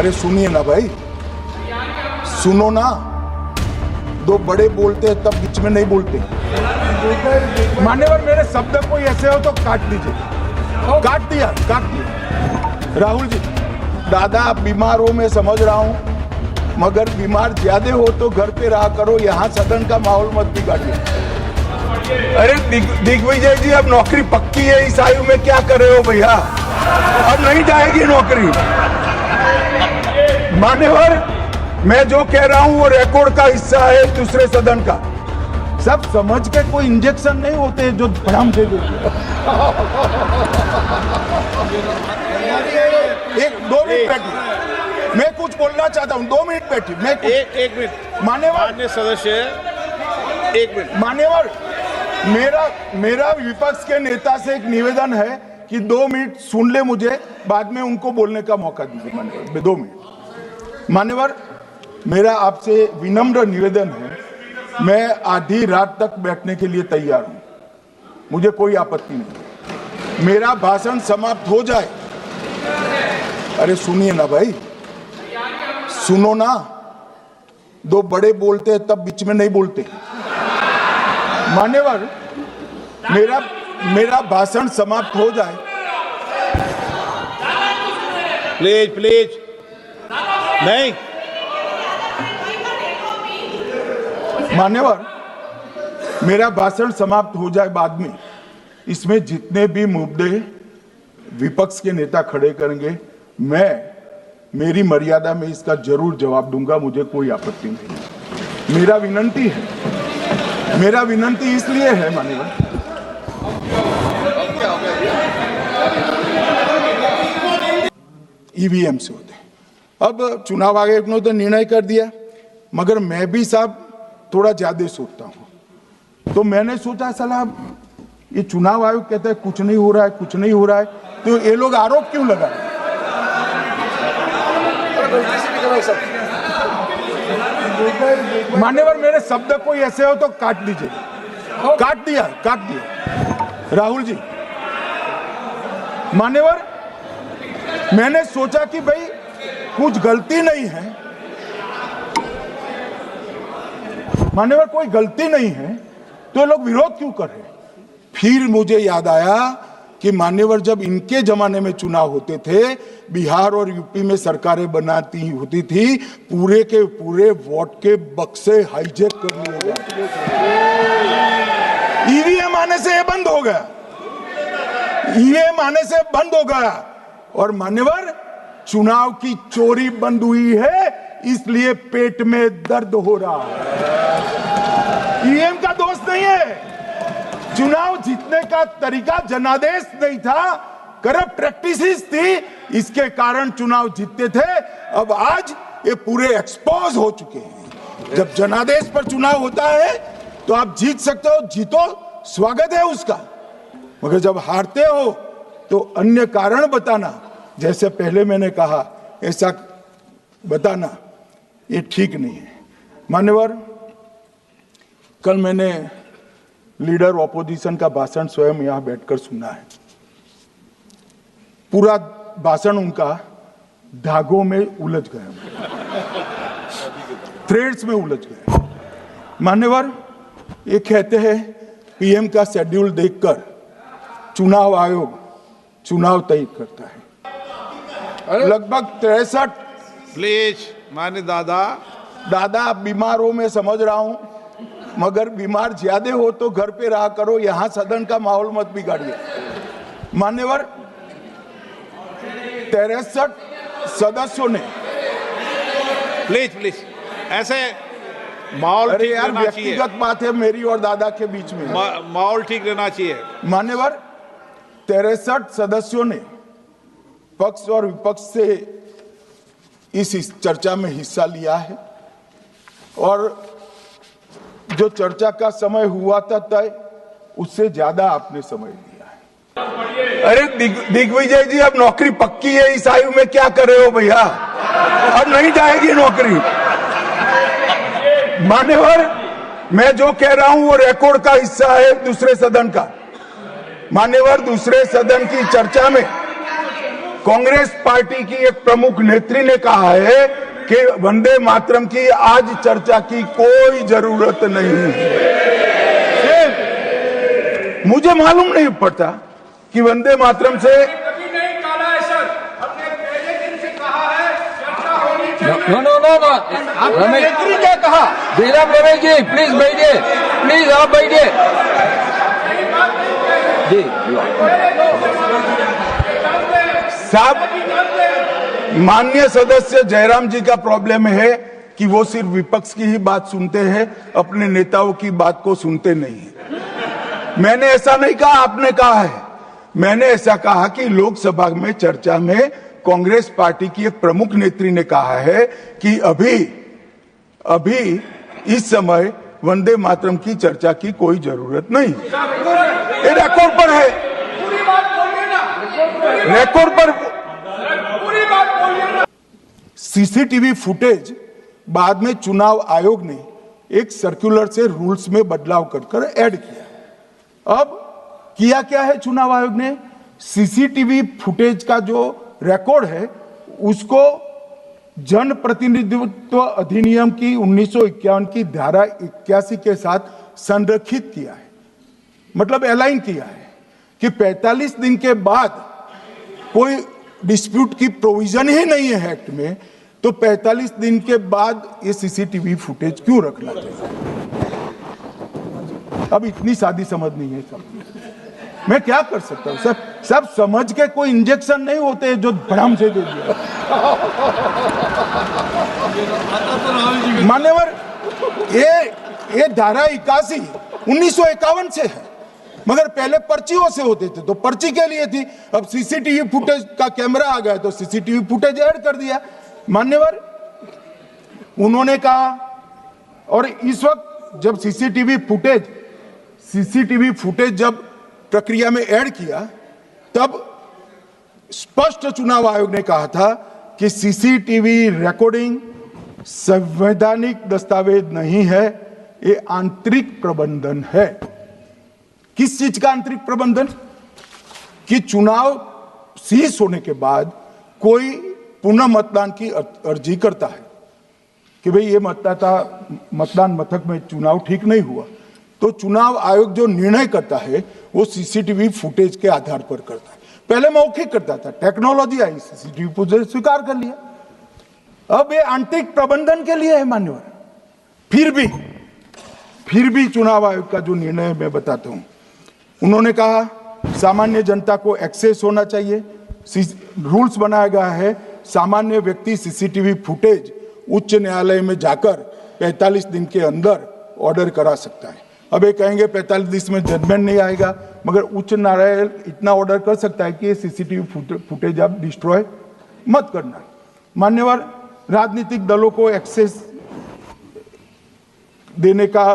अरे सुनिए ना भाई, सुनो ना। दो बड़े बोलते हैं तब बीच में नहीं बोलते। मान्यवर, मेरे शब्द कोई ऐसे हो तो काट दीजिए। काट दिया। राहुल जी, दादा आप बीमार हो, मैं समझ रहा हूं, मगर बीमार ज्यादा हो तो घर पे रहा करो, यहाँ सदन का माहौल मत बिगाड़िए। अरे दिग्विजय जी, अब नौकरी पक्की है, इस आयु में क्या कर रहे हो भैया? अब नहीं जाएगी नौकरी। मान्यवर, मैं जो कह रहा हूं वो रिकॉर्ड का हिस्सा है दूसरे सदन का। सब समझ के कोई इंजेक्शन नहीं होते जो भड़ाम दे देते। एक 2 मिनट बैठिए, मैं कुछ बोलना चाहता हूं। 2 मिनट बैठिए। मैं एक मिनट मान्यवर सदस्य, 1 मिनट। मान्यवर, मेरा विपक्ष के नेता से एक निवेदन है कि 2 मिनट सुन ले मुझे, बाद में उनको बोलने का मौका दीजिए। मान्यवर 2 मिनट। मान्यवर, मेरा आपसे विनम्र निवेदन है, मैं आधी रात तक बैठने के लिए तैयार हूं, मुझे कोई आपत्ति नहीं। मेरा भाषण समाप्त हो जाए। अरे सुनिए ना भाई, सुनो ना। दो बड़े बोलते हैं तब बीच में नहीं बोलते। मान्यवर, मेरा भाषण समाप्त हो जाए। प्लीज नहीं। मान्यवर, मेरा भाषण समाप्त हो जाए बाद में, इसमें जितने भी मुद्दे विपक्ष के नेता खड़े करेंगे, मेरी मर्यादा में इसका जरूर जवाब दूंगा, मुझे कोई आपत्ति नहीं। मेरा विनंती इसलिए है मान्यवर, ईवीएम से होते। अब चुनाव आयोग ने तो निर्णय कर दिया, मगर मैं भी साहब थोड़ा ज्यादा सोचता हूं, तो मैंने सोचा साला ये चुनाव आयोग कहता है कुछ नहीं हो रहा है, तो ये लोग आरोप क्यों लगा? मान्यवर, मेरे शब्द कोई ऐसे हो तो काट दीजिए। काट दिया। राहुल जी, मान्यवर, मैंने सोचा कि भाई कुछ गलती नहीं है। मान्यवर, कोई गलती नहीं है तो लोग विरोध क्यों कर रहे? फिर मुझे याद आया कि मान्यवर, जब इनके जमाने में चुनाव होते थे, बिहार और यूपी में सरकारें बनाती होती थी, पूरे के पूरे वोट के बक्से हाईजैक कर लिए जाते। ईवीएम आने से ये बंद हो गया। और मान्यवर, चुनाव की चोरी बंद हुई है, इसलिए पेट में दर्द हो रहा है। ईवीएम का दोष नहीं है, चुनाव जीतने का तरीका जनादेश नहीं था, करप्ट प्रैक्टिसेस थी, इसके कारण चुनाव जीतते थे। अब आज ये पूरे एक्सपोज हो चुके हैं। जब जनादेश पर चुनाव होता है तो आप जीत सकते हो, जीतो, स्वागत है उसका, मगर जब हारते हो तो अन्य कारण बताना, जैसे पहले मैंने कहा, ऐसा बताना, ये ठीक नहीं है। मान्यवर, कल मैंने लीडर ऑपोजिशन का भाषण स्वयं यहां बैठकर सुना है। पूरा भाषण उनका धागों में उलझ गया, थ्रेड्स में उलझ गया। मान्यवर, ये कहते हैं पीएम का शेड्यूल देखकर चुनाव आयोग चुनाव तय करता है। लगभग 63। प्लीज माने दादा आप बीमार हो, मैं समझ रहा हूं, मगर बीमार ज्यादा हो तो घर पे रहा करो, यहां सदन का माहौल मत बिगाड़िए। मान्यवर, 63 सदस्यों ने, प्लीज ऐसे माहौल अरे ठीक यार, रहना चाहिए। व्यक्तिगत बात है मेरी और दादा के बीच में। माहौल ठीक रहना चाहिए। मान्यवर, 63 सदस्यों ने पक्ष और विपक्ष से इस चर्चा में हिस्सा लिया है, और जो चर्चा का समय हुआ था तय, उससे ज्यादा आपने समय लिया है। अरे दिग्विजय जी, अब नौकरी पक्की है, इस आयु में क्या कर रहे हो भैया? अब नहीं जाएगी नौकरी। मान्यवर, मैं जो कह रहा हूं वो रिकॉर्ड का हिस्सा है दूसरे सदन का। मान्यवर, दूसरे सदन की चर्चा में कांग्रेस पार्टी की एक प्रमुख नेत्री ने कहा है कि वंदे मातरम की आज चर्चा की कोई जरूरत नहीं है। मुझे मालूम नहीं पड़ता कि वंदे मातरम से कभी नहीं कहा है सर, हमने पहले दिन से कहा है चर्चा होनी चाहिए। No no no no Ramesh नेत्री क्या कहा? जयराम रमेश जी प्लीज बैठिए, प्लीज आप बैठिए जी। साहब, माननीय सदस्य जयराम जी का प्रॉब्लम है कि वो सिर्फ विपक्ष की ही बात सुनते हैं, अपने नेताओं की बात को सुनते नहीं है। मैंने ऐसा नहीं कहा, आपने कहा है। मैंने ऐसा कहा कि लोकसभा में चर्चा में कांग्रेस पार्टी की एक प्रमुख नेत्री ने कहा है कि अभी इस समय वंदे मातरम की चर्चा की कोई जरूरत नहीं। ये रिकॉर्ड पर है, पूरी बात बोलिए ना, रिकॉर्ड पर। पूरी बात बोलिए ना। सीसीटीवी फुटेज बाद में चुनाव आयोग ने एक सर्कुलर से रूल्स में बदलाव कर ऐड किया। अब किया क्या है चुनाव आयोग ने? सीसीटीवी फुटेज का जो रिकॉर्ड है उसको जन प्रतिनिधित्व अधिनियम की 1951 की धारा 81 के साथ संरक्षित किया है, मतलब अलाइन किया है कि 45 दिन के बाद कोई डिस्प्यूट की प्रोविजन ही नहीं है एक्ट में, तो 45 दिन के बाद ये सीसीटीवी फुटेज क्यों रखना चाहिए? अब इतनी सादी समझ नहीं है सब। मैं क्या कर सकता हूं? सब समझ के कोई इंजेक्शन नहीं होते जो भड़ाम से दे दिया। मान्यवर, ये धारा 81 1951 से है, मगर पहले पर्चियों से होते थे तो पर्ची के लिए थी। अब सीसीटीवी फुटेज का कैमरा आ गया तो सीसीटीवी फुटेज ऐड कर दिया। मान्यवर, उन्होंने कहा, और इस वक्त जब सीसीटीवी फुटेज जब प्रक्रिया में ऐड किया तब स्पष्ट चुनाव आयोग ने कहा था कि सीसीटीवी रिकॉर्डिंग संवैधानिक दस्तावेज नहीं है, ये आंतरिक प्रबंधन है। किस चीज का आंतरिक प्रबंधन? कि चुनाव सीज होने के बाद कोई पुनः मतदान की अर्जी करता है कि भाई ये मतदान मथक में चुनाव ठीक नहीं हुआ, तो चुनाव आयोग जो निर्णय करता है वो सीसीटीवी फुटेज के आधार पर करता है। पहले मौखिक करता था, टेक्नोलॉजी आई, सीसीटीवी फुटेज स्वीकार कर लिया। अब ये आंतरिक प्रबंधन के लिए है मान्यवर। फिर भी चुनाव आयोग का जो निर्णय है मैं बताता हूं। उन्होंने कहा सामान्य जनता को एक्सेस होना चाहिए। रूल्स बनाया गया है, सामान्य व्यक्ति सीसीटीवी फुटेज उच्च न्यायालय में जाकर 45 दिन के अंदर ऑर्डर करा सकता है। अब ये कहेंगे 45 दिन में जजमेंट नहीं आएगा, मगर उच्च न्यायालय इतना ऑर्डर कर सकता है कि ये सीसीटीवी फुटेज आप डिस्ट्रॉय मत करना। मान्यवर, राजनीतिक दलों को एक्सेस देने का